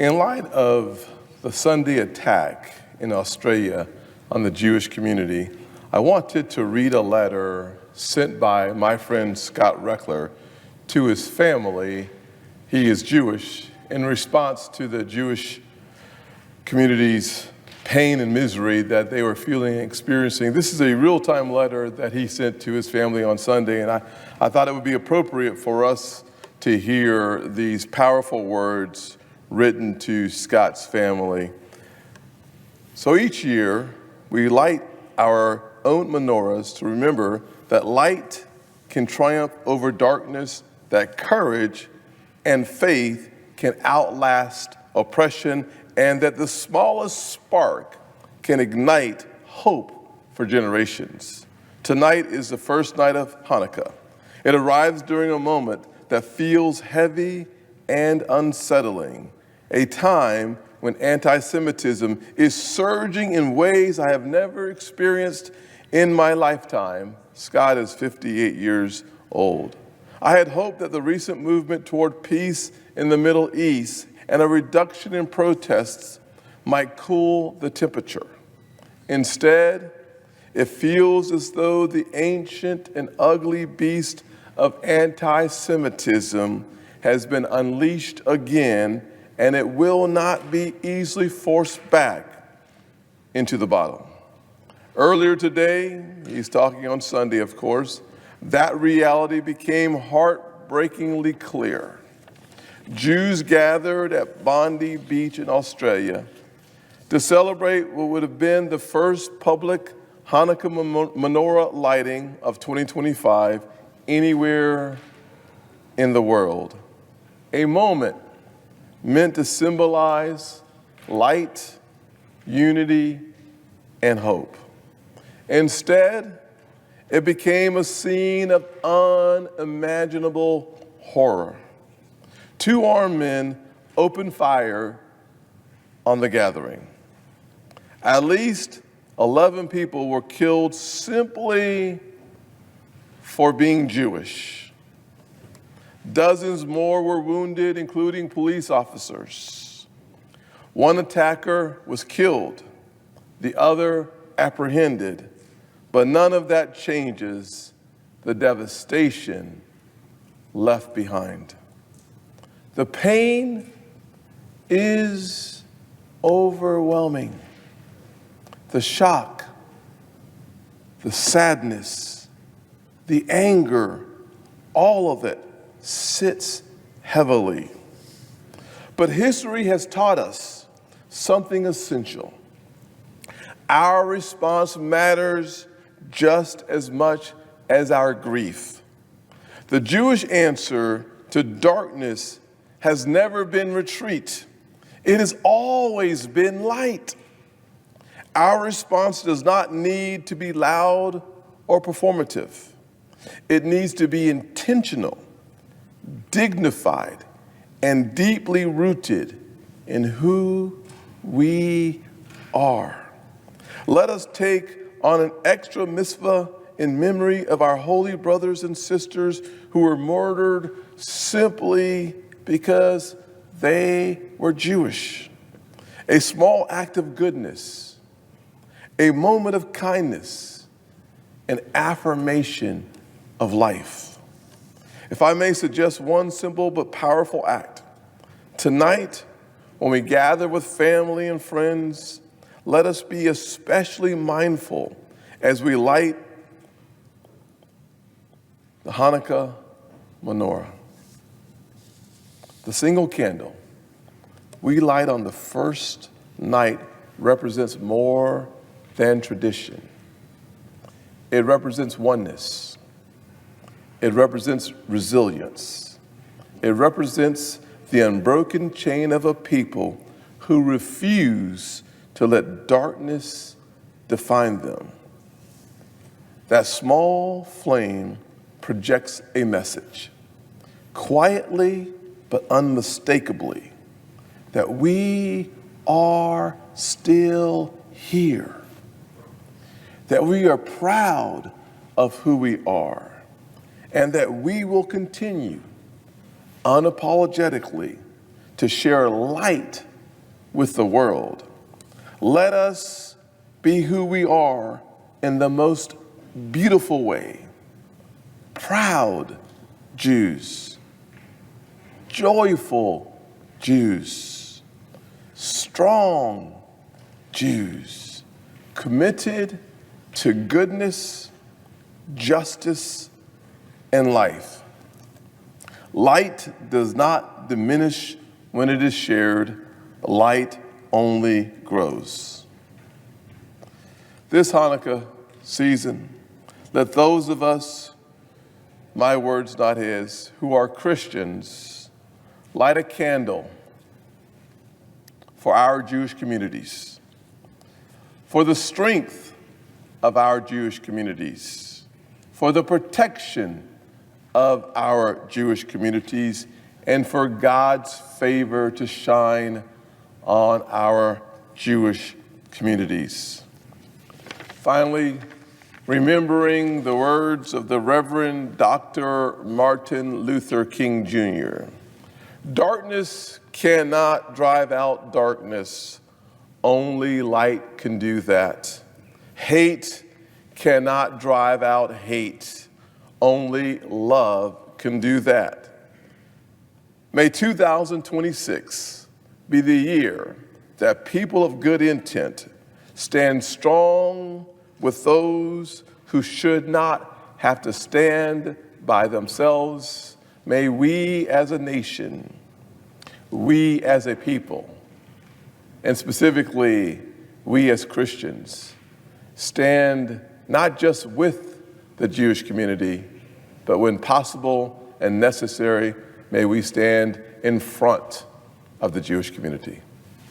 In light of the Sunday attack in Australia on the Jewish community, I wanted to read a letter sent by my friend Scott Reckler to his family. He is Jewish, in response to the Jewish community's pain and misery that they were feeling and experiencing. This is a real-time letter that he sent to his family on Sunday, and I thought it would be appropriate for us to hear these powerful words written to Scott's family. So each year, we light our own menorahs to remember that light can triumph over darkness, that courage and faith can outlast oppression, and that the smallest spark can ignite hope for generations. Tonight is the first night of Hanukkah. It arrives during a moment that feels heavy and unsettling, a time when anti-Semitism is surging in ways I have never experienced in my lifetime. Scott is 58 years old. I had hoped that the recent movement toward peace in the Middle East and a reduction in protests might cool the temperature. Instead, it feels as though the ancient and ugly beast of anti-Semitism has been unleashed again, and it will not be easily forced back into the bottle. Earlier today, he's talking on Sunday, of course, that reality became heartbreakingly clear. Jews gathered at Bondi Beach in Australia to celebrate what would have been the first public Hanukkah menorah lighting of 2025 anywhere in the world. A moment meant to symbolize light, unity, and hope. Instead, it became a scene of unimaginable horror. Two armed men opened fire on the gathering. At least 11 people were killed simply for being Jewish. Dozens more were wounded, including police officers. One attacker was killed, the other apprehended, but none of that changes the devastation left behind. The pain is overwhelming. The shock, the sadness, the anger, all of it sits heavily. But history has taught us something essential. Our response matters just as much as our grief. The Jewish answer to darkness has never been retreat. It has always been light. Our response does not need to be loud or performative. It needs to be intentional, dignified, and deeply rooted in who we are. Let us take on an extra mitzvah in memory of our holy brothers and sisters who were murdered simply because they were Jewish. A small act of goodness, a moment of kindness, an affirmation of life. If I may suggest one simple but powerful act, tonight, when we gather with family and friends, let us be especially mindful as we light the Hanukkah menorah. The single candle we light on the first night represents more than tradition. It represents oneness. It represents resilience. It represents the unbroken chain of a people who refuse to let darkness define them. That small flame projects a message, quietly but unmistakably, that we are still here, that we are proud of who we are, and that we will continue unapologetically to share light with the world. Let us be who we are in the most beautiful way. Proud Jews, joyful Jews, strong Jews, committed to goodness, justice, and life. Light does not diminish when it is shared. Light only grows. This Hanukkah season, let those of us, my words not his, who are Christians, light a candle for our Jewish communities, for the strength of our Jewish communities, for the protection of our Jewish communities, and for God's favor to shine on our Jewish communities. Finally, remembering the words of the Reverend Dr. Martin Luther King Jr. Darkness cannot drive out darkness. Only light can do that. Hate cannot drive out hate. Only love can do that. May 2026 be the year that people of good intent stand strong with those who should not have to stand by themselves. May we as a nation, we as a people, and specifically we as Christians, stand not just with the Jewish community, but when possible and necessary, may we stand in front of the Jewish community.